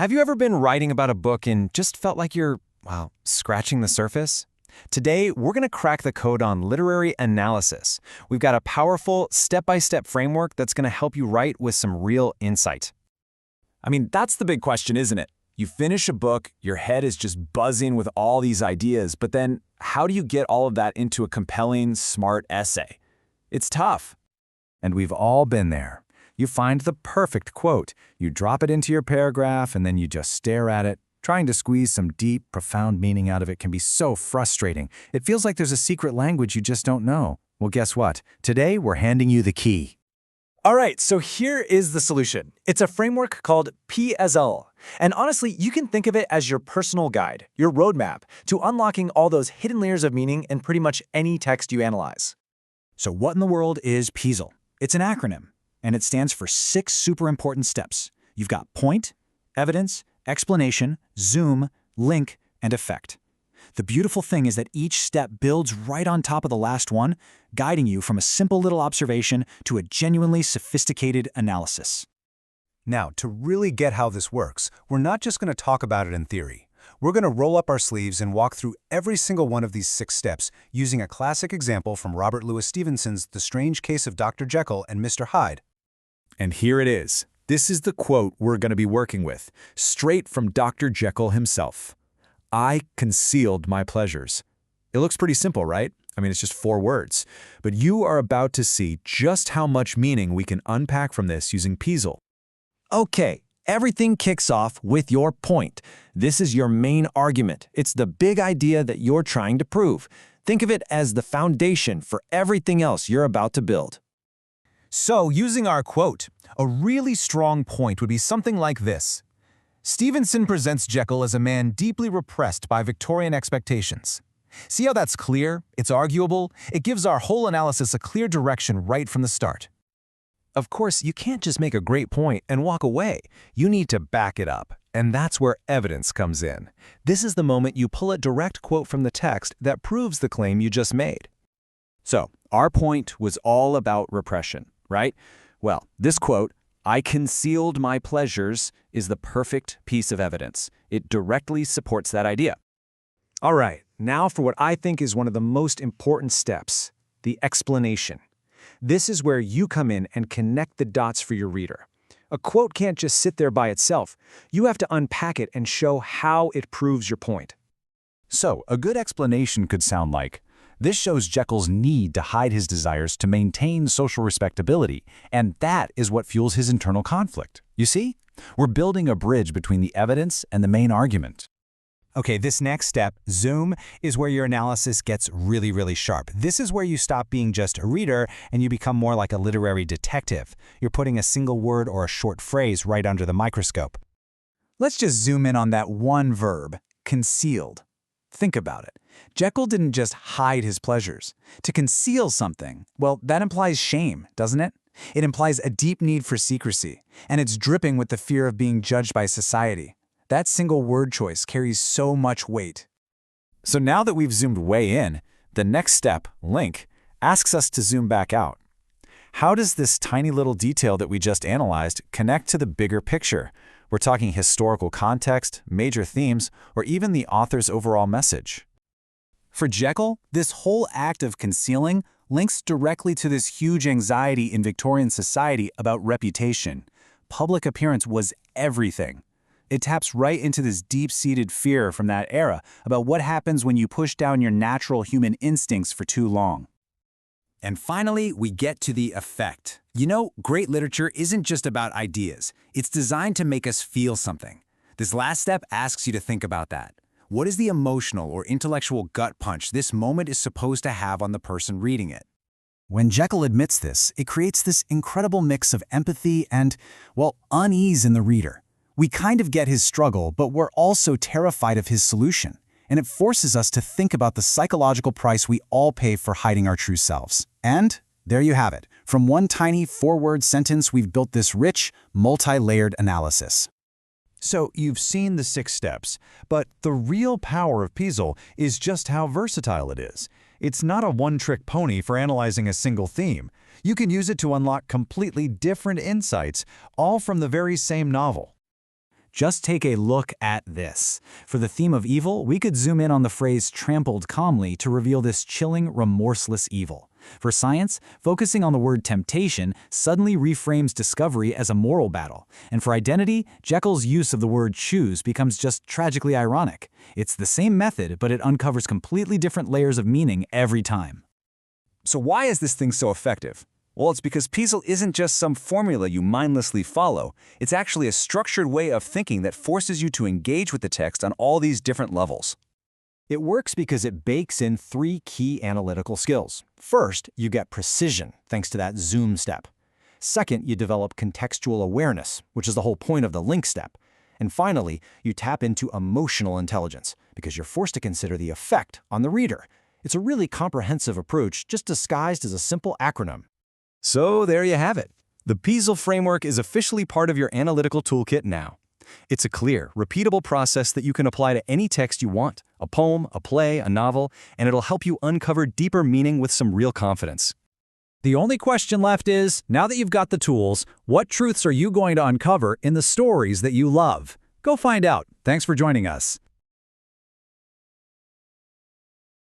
Have you ever been writing about a book and just felt like you're, well, scratching the surface? Today, we're going to crack the code on literary analysis. We've got a powerful, step-by-step framework that's going to help you write with some real insight. I mean, that's the big question, isn't it? You finish a book, your head is just buzzing with all these ideas, but then how do you get all of that into a compelling, smart essay? It's tough. And we've all been there. You find the perfect quote, you drop it into your paragraph, and then you just stare at it. Trying to squeeze some deep, profound meaning out of it can be so frustrating. It feels like there's a secret language you just don't know. Well, guess what? Today, we're handing you the key. All right, so here is the solution. It's a framework called PEEZLE. And honestly, you can think of it as your personal guide, your roadmap to unlocking all those hidden layers of meaning in pretty much any text you analyze. So what in the world is PEEZLE? It's an acronym, and it stands for 6 super important steps. You've got point, evidence, explanation, zoom, link, and effect. The beautiful thing is that each step builds right on top of the last one, guiding you from a simple little observation to a genuinely sophisticated analysis. Now, to really get how this works, we're not just going to talk about it in theory. We're going to roll up our sleeves and walk through every single one of these 6 steps using a classic example from Robert Louis Stevenson's The Strange Case of Dr. Jekyll and Mr. Hyde. And here it is. This is the quote we're going to be working with, straight from Dr. Jekyll himself. I concealed my pleasures. It looks pretty simple, right? I mean, it's just 4 words. But you are about to see just how much meaning we can unpack from this using PEEZLE. Okay, everything kicks off with your point. This is your main argument. It's the big idea that you're trying to prove. Think of it as the foundation for everything else you're about to build. So, using our quote, a really strong point would be something like this. Stevenson presents Jekyll as a man deeply repressed by Victorian expectations. See how that's clear? It's arguable. It gives our whole analysis a clear direction right from the start. Of course, you can't just make a great point and walk away. You need to back it up, and that's where evidence comes in. This is the moment you pull a direct quote from the text that proves the claim you just made. So, our point was all about repression, right? Well, this quote, I concealed my pleasures, is the perfect piece of evidence. It directly supports that idea. All right, now for what I think is one of the most important steps, the explanation. This is where you come in and connect the dots for your reader. A quote can't just sit there by itself. You have to unpack it and show how it proves your point. So, a good explanation could sound like, this shows Jekyll's need to hide his desires to maintain social respectability, and that is what fuels his internal conflict. You see? We're building a bridge between the evidence and the main argument. Okay, this next step, zoom, is where your analysis gets really sharp. This is where you stop being just a reader and you become more like a literary detective. You're putting a single word or a short phrase right under the microscope. Let's just zoom in on that one verb, concealed. Think about it. Jekyll didn't just hide his pleasures. To conceal something, well, that implies shame, doesn't it? It implies a deep need for secrecy, and it's dripping with the fear of being judged by society. That single word choice carries so much weight. So now that we've zoomed way in, the next step, link, asks us to zoom back out. How does this tiny little detail that we just analyzed connect to the bigger picture? We're talking historical context, major themes, or even the author's overall message. For Jekyll, this whole act of concealing links directly to this huge anxiety in Victorian society about reputation. Public appearance was everything. It taps right into this deep-seated fear from that era about what happens when you push down your natural human instincts for too long. And finally, we get to the effect. You know, great literature isn't just about ideas. It's designed to make us feel something. This last step asks you to think about that. What is the emotional or intellectual gut punch this moment is supposed to have on the person reading it? When Jekyll admits this, it creates this incredible mix of empathy and, well, unease in the reader. We kind of get his struggle, but we're also terrified of his solution. And it forces us to think about the psychological price we all pay for hiding our true selves. And there you have it. From one tiny 4-word sentence, we've built this rich, multi-layered analysis. So you've seen the 6 steps, but the real power of PEEZLE is just how versatile it is. It's not a one-trick pony for analyzing a single theme. You can use it to unlock completely different insights, all from the very same novel. Just take a look at this. For the theme of evil, we could zoom in on the phrase trampled calmly to reveal this chilling, remorseless evil. For science, focusing on the word temptation suddenly reframes discovery as a moral battle. And for identity, Jekyll's use of the word choose becomes just tragically ironic. It's the same method, but it uncovers completely different layers of meaning every time. So why is this thing so effective? Well, it's because PEEZLE isn't just some formula you mindlessly follow. It's actually a structured way of thinking that forces you to engage with the text on all these different levels. It works because it bakes in 3 key analytical skills. First, you get precision, thanks to that zoom step. Second, you develop contextual awareness, which is the whole point of the link step. And finally, you tap into emotional intelligence, because you're forced to consider the effect on the reader. It's a really comprehensive approach, just disguised as a simple acronym. So there you have it. The PEEZLE framework is officially part of your analytical toolkit now. It's a clear, repeatable process that you can apply to any text you want, a poem, a play, a novel, and it'll help you uncover deeper meaning with some real confidence. The only question left is, now that you've got the tools, what truths are you going to uncover in the stories that you love? Go find out. Thanks for joining us.